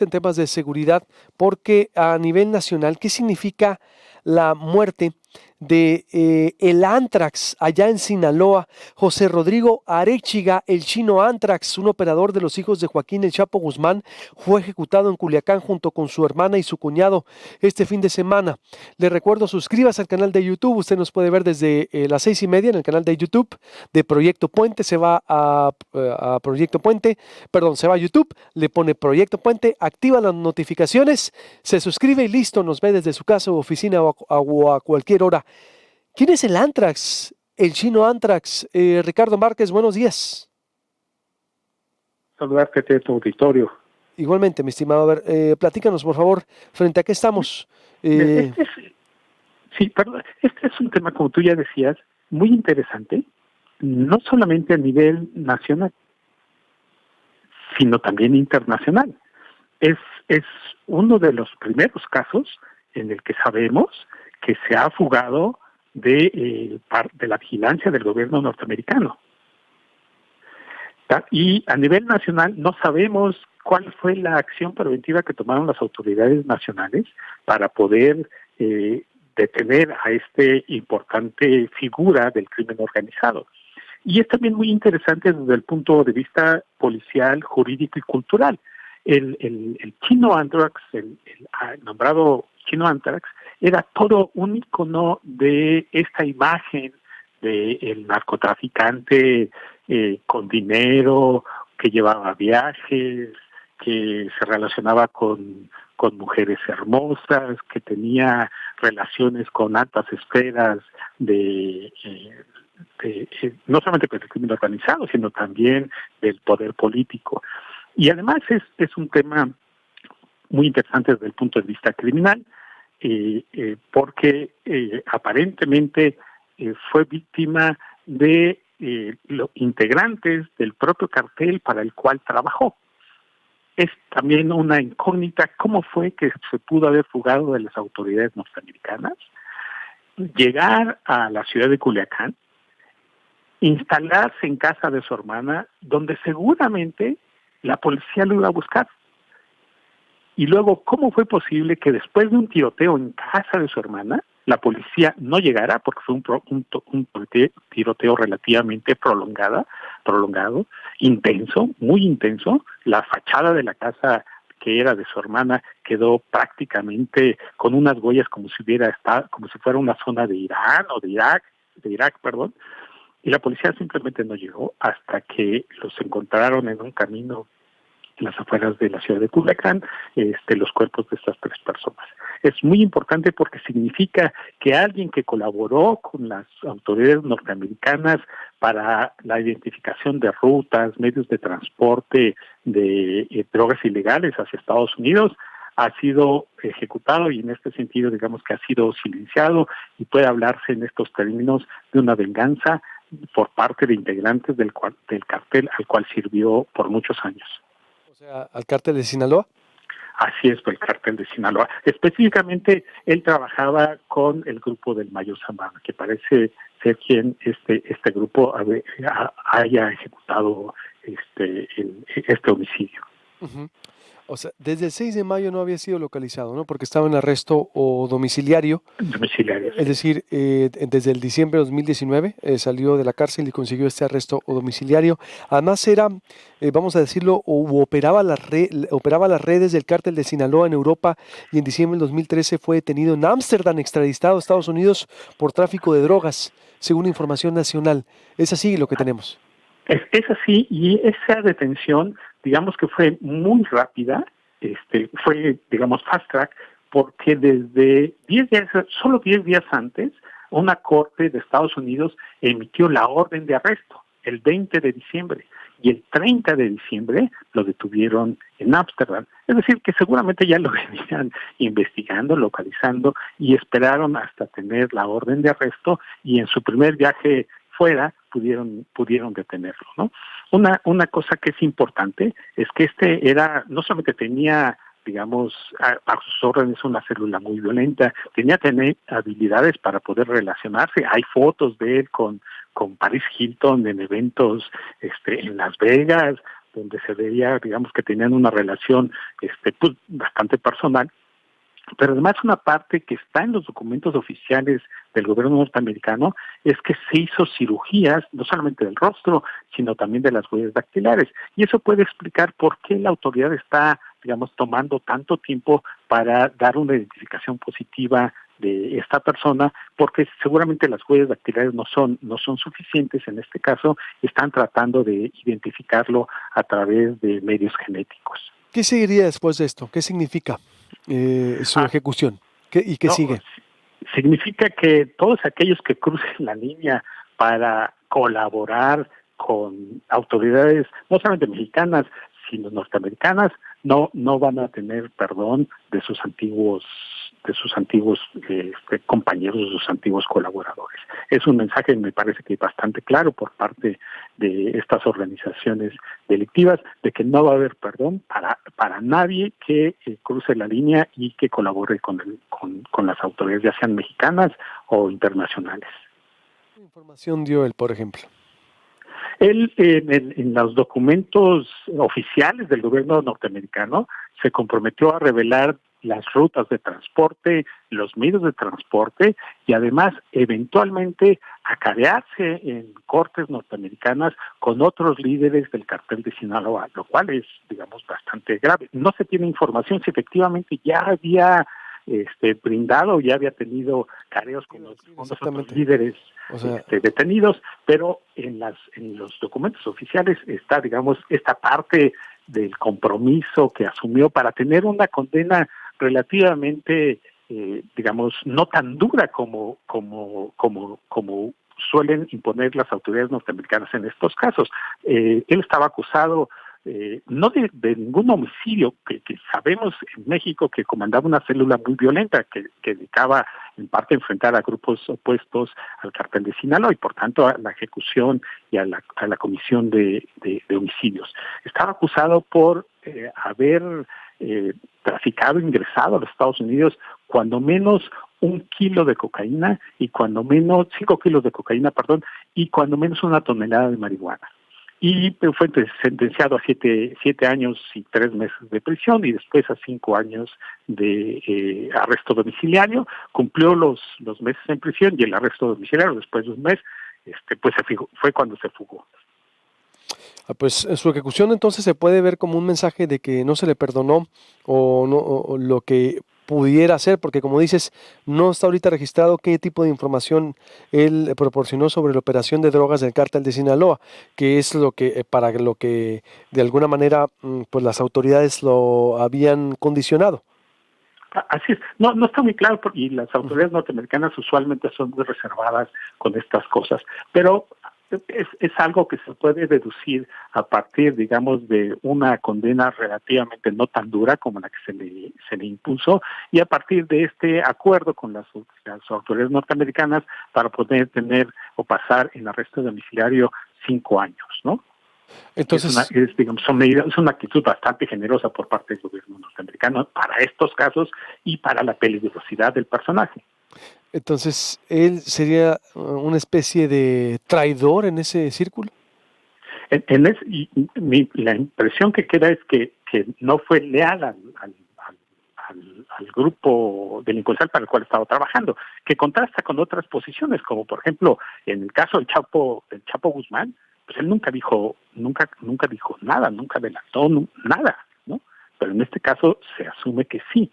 en temas de seguridad, porque a nivel nacional, ¿qué significa la muerte de el Antrax allá en Sinaloa? José Rodrigo Arechiga, el chino Antrax, un operador de los hijos de Joaquín El Chapo Guzmán, fue ejecutado en Culiacán junto con su hermana y su cuñado este fin de semana. Le recuerdo, suscríbase al canal de YouTube. Usted nos puede ver desde las 6:30 en el canal de YouTube de Proyecto Puente. Se va a Proyecto Puente, perdón, se va a YouTube, le pone Proyecto Puente, activa las notificaciones, se suscribe y listo, nos ve desde su casa o oficina o a cualquier hora. ¿Quién es el Antrax? El chino Antrax. Ricardo Márquez, buenos días. Saludarte a tu auditorio. Igualmente, mi estimado. A ver, platícanos, por favor, frente a qué estamos. Este es un tema, como tú ya decías, muy interesante, no solamente a nivel nacional, sino también internacional. Es uno de los primeros casos en el que sabemos que se ha fugado de la vigilancia del gobierno norteamericano. Y a nivel nacional no sabemos cuál fue la acción preventiva que tomaron las autoridades nacionales para poder detener a este importante figura del crimen organizado. Y es también muy interesante desde el punto de vista policial, jurídico y cultural. El chino Antrax, el nombrado chino Antrax, era todo un icono de esta imagen del narcotraficante con dinero, que llevaba viajes, que se relacionaba con mujeres hermosas, que tenía relaciones con altas esferas no solamente del crimen organizado, sino también del poder político. Y además es un tema muy interesante desde el punto de vista criminal, porque aparentemente fue víctima de los integrantes del propio cartel para el cual trabajó. Es también una incógnita cómo fue que se pudo haber fugado de las autoridades norteamericanas, llegar a la ciudad de Culiacán, instalarse en casa de su hermana, donde seguramente la policía lo iba a buscar. Y luego, ¿cómo fue posible que después de un tiroteo en casa de su hermana, la policía no llegara, porque fue un tiroteo relativamente prolongado, intenso, muy intenso? La fachada de la casa que era de su hermana quedó prácticamente con unas huellas como si fuera una zona de Irán o de Irak, y la policía simplemente no llegó hasta que los encontraron en un camino en las afueras de la ciudad de Culiacán, los cuerpos de estas 3 personas. Es muy importante porque significa que alguien que colaboró con las autoridades norteamericanas para la identificación de rutas, medios de transporte de drogas ilegales hacia Estados Unidos, ha sido ejecutado y en este sentido digamos que ha sido silenciado y puede hablarse en estos términos de una venganza por parte de integrantes del cartel al cual sirvió por muchos años. O sea, ¿al cártel de Sinaloa? Así es, el cártel de Sinaloa. Específicamente, él trabajaba con el grupo del Mayo Zambada, que parece ser quien este grupo haya ejecutado este homicidio. Uh-huh. O sea, desde el 6 de mayo no había sido localizado, ¿no? Porque estaba en arresto o domiciliario. Domiciliario. Es decir, desde el diciembre de 2019 salió de la cárcel y consiguió este arresto o domiciliario. Además era, vamos a decirlo, operaba las redes del cártel de Sinaloa en Europa y en diciembre del 2013 fue detenido en Ámsterdam, extraditado a Estados Unidos por tráfico de drogas, según información nacional. Es así lo que tenemos. Es así, y esa detención, digamos que fue muy rápida, fue, digamos, fast track, porque desde 10 días, solo 10 días antes, una corte de Estados Unidos emitió la orden de arresto, el 20 de diciembre, y el 30 de diciembre lo detuvieron en Ámsterdam. Es decir, que seguramente ya lo venían investigando, localizando, y esperaron hasta tener la orden de arresto, y en su primer viaje fuera pudieron detenerlo, ¿no? Una cosa que es importante es que no solamente tenía, digamos, a sus órdenes una célula muy violenta, tener habilidades para poder relacionarse. Hay fotos de él con Paris Hilton en eventos en Las Vegas, donde se veía, digamos, que tenían una relación pues, bastante personal, pero además una parte que está en los documentos oficiales del gobierno norteamericano es que se hizo cirugías, no solamente del rostro, sino también de las huellas dactilares. Y eso puede explicar por qué la autoridad está, digamos, tomando tanto tiempo para dar una identificación positiva de esta persona, porque seguramente las huellas dactilares no son suficientes en este caso, están tratando de identificarlo a través de medios genéticos. ¿Qué seguiría después de esto? ¿Qué significa su ejecución? ¿Y qué No, sigue? significa que todos aquellos que crucen la línea para colaborar con autoridades, no solamente mexicanas, sino norteamericanas, no van a tener perdón de sus antiguos compañeros, de sus antiguos colaboradores. Es un mensaje, me parece que bastante claro por parte de estas organizaciones delictivas, de que no va a haber perdón para nadie que cruce la línea y que colabore con las autoridades, ya sean mexicanas o internacionales. ¿Qué información dio él, por ejemplo? Él, en los documentos oficiales del gobierno norteamericano, se comprometió a revelar las rutas de transporte, los medios de transporte y además eventualmente acarrearse en cortes norteamericanas con otros líderes del cartel de Sinaloa, lo cual es, digamos, bastante grave. No se tiene información si efectivamente ya había brindado, ya había tenido careos con los otros líderes detenidos, pero en los documentos oficiales está, digamos, esta parte del compromiso que asumió para tener una condena relativamente, digamos, no tan dura como suelen imponer las autoridades norteamericanas en estos casos. Él estaba acusado no de ningún homicidio, que sabemos en México que comandaba una célula muy violenta que dedicaba en parte a enfrentar a grupos opuestos al cartel de Sinaloa y por tanto a la ejecución y a la comisión de homicidios. Estaba acusado por haber traficado, ingresado a los Estados Unidos cuando menos 1 kilo de cocaína y cuando menos 5 kilos de cocaína, y cuando menos 1 tonelada de marihuana. Y fue sentenciado a 7 años y 3 meses de prisión y después a 5 años de arresto domiciliario. Cumplió los meses en prisión y el arresto domiciliario después de un mes, pues fue cuando se fugó. Pues su ejecución entonces se puede ver como un mensaje de que no se le perdonó o no o lo que pudiera hacer, porque como dices, no está ahorita registrado qué tipo de información él proporcionó sobre la operación de drogas del cártel de Sinaloa, que es lo que para lo que de alguna manera pues las autoridades lo habían condicionado. Así es, no está muy claro y las autoridades norteamericanas usualmente son muy reservadas con estas cosas, pero es algo que se puede deducir a partir, digamos, de una condena relativamente no tan dura como la que se le impuso y a partir de este acuerdo con las autoridades norteamericanas para poder tener o pasar en arresto domiciliario 5 años, ¿no? Entonces, Es una actitud bastante generosa por parte del gobierno norteamericano para estos casos y para la peligrosidad del personaje. entonces, ¿él sería una especie de traidor en ese círculo? La impresión que queda es que no fue leal al grupo delincuencial para el cual estaba trabajando, que contrasta con otras posiciones, como por ejemplo en el caso del Chapo Guzmán, pues él nunca dijo nada, nunca delató nada, ¿no? Pero en este caso se asume que sí.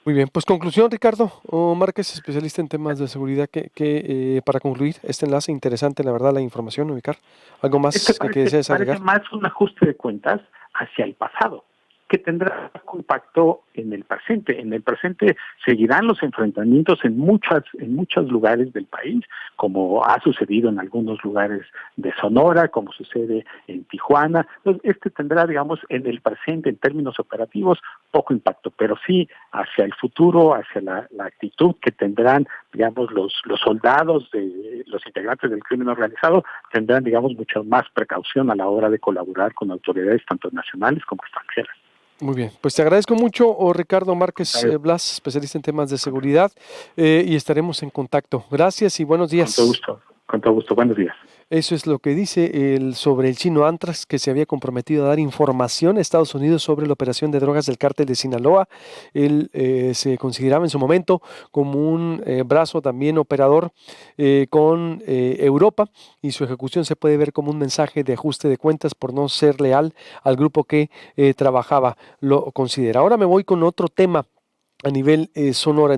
Muy bien, pues conclusión, Ricardo Márquez, especialista en temas de seguridad, que para concluir este enlace interesante, la verdad, la información, ubicar. ¿Algo más que desees Parece agregar? más un ajuste de cuentas hacia el pasado, que tendrá impacto en el presente. En el presente seguirán los enfrentamientos en muchos lugares del país, como ha sucedido en algunos lugares de Sonora, como sucede en Tijuana. Entonces, tendrá, digamos, en el presente, en términos operativos, poco impacto, pero sí hacia el futuro, hacia la actitud que tendrán, digamos, los soldados de los integrantes del crimen organizado, tendrán, digamos, mucha más precaución a la hora de colaborar con autoridades tanto nacionales como extranjeras. Muy bien, pues te agradezco mucho, Ricardo Márquez Blas, especialista en temas de seguridad, y estaremos en contacto. Gracias y buenos días. Con todo gusto, buenos días. Eso es lo que dice sobre el chino Antrax, que se había comprometido a dar información a Estados Unidos sobre la operación de drogas del cártel de Sinaloa. Él se consideraba en su momento como un brazo también operador con Europa, y su ejecución se puede ver como un mensaje de ajuste de cuentas por no ser leal al grupo que trabajaba, lo considera. Ahora me voy con otro tema a nivel Sonora.